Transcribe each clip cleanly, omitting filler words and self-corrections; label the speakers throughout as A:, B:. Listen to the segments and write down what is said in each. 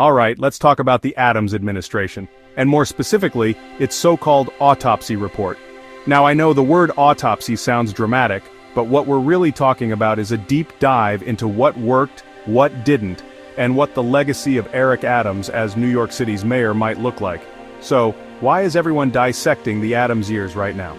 A: Alright, let's talk about the Adams administration, and more specifically, its so-called autopsy report. Now I know the word autopsy sounds dramatic, but what we're really talking about is a deep dive into what worked, what didn't, and what the legacy of Eric Adams as New York City's mayor might look like. So, why is everyone dissecting the Adams years right now?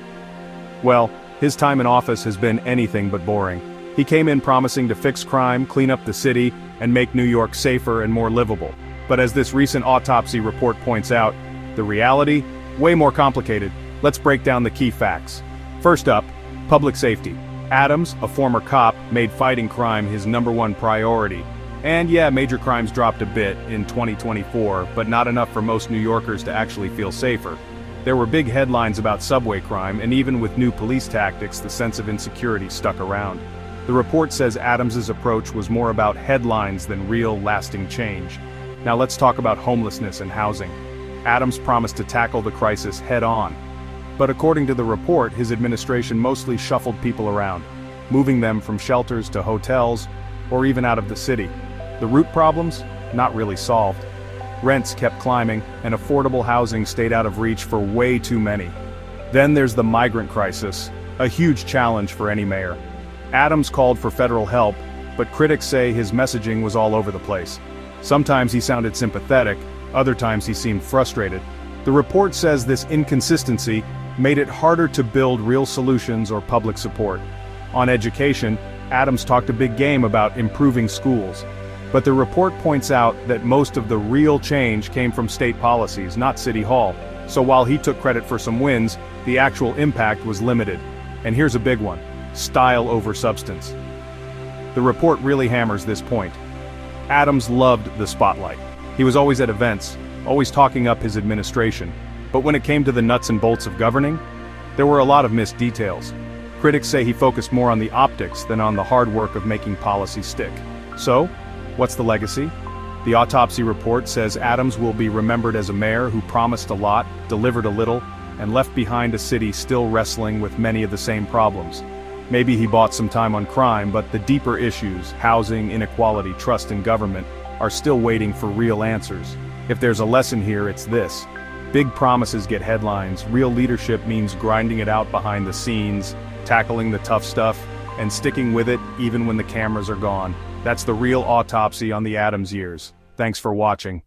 A: Well, his time in office has been anything but boring. He came in promising to fix crime, clean up the city, and make New York safer and more livable. But as this recent autopsy report points out, the reality? Way more complicated. Let's break down the key facts. First up, public safety. Adams, a former cop, made fighting crime his #1 priority. And yeah, major crimes dropped a bit in 2024, but not enough for most New Yorkers to actually feel safer. There were big headlines about subway crime, and even with new police tactics, the sense of insecurity stuck around. The report says Adams's approach was more about headlines than real, lasting change. Now let's talk about homelessness and housing. Adams promised to tackle the crisis head-on. But according to the report, his administration mostly shuffled people around, moving them from shelters to hotels, or even out of the city. The root problems? Not really solved. Rents kept climbing, and affordable housing stayed out of reach for way too many. Then there's the migrant crisis, a huge challenge for any mayor. Adams called for federal help, but critics say his messaging was all over the place. Sometimes he sounded sympathetic, other times he seemed frustrated. The report says this inconsistency made it harder to build real solutions or public support. On education, Adams talked a big game about improving schools. But the report points out that most of the real change came from state policies, not City Hall. So while he took credit for some wins, the actual impact was limited. And here's a big one: style over substance. The report really hammers this point. Adams loved the spotlight. He was always at events, always talking up his administration. But when it came to the nuts and bolts of governing, there were a lot of missed details. Critics say he focused more on the optics than on the hard work of making policy stick. So, what's the legacy? The autopsy report says Adams will be remembered as a mayor who promised a lot, delivered a little, and left behind a city still wrestling with many of the same problems. Maybe he bought some time on crime, but the deeper issues, housing, inequality, trust in government, are still waiting for real answers. If there's a lesson here, it's this: big promises get headlines, real leadership means grinding it out behind the scenes, tackling the tough stuff, and sticking with it even when the cameras are gone. That's the real autopsy on the Adams years. Thanks for watching.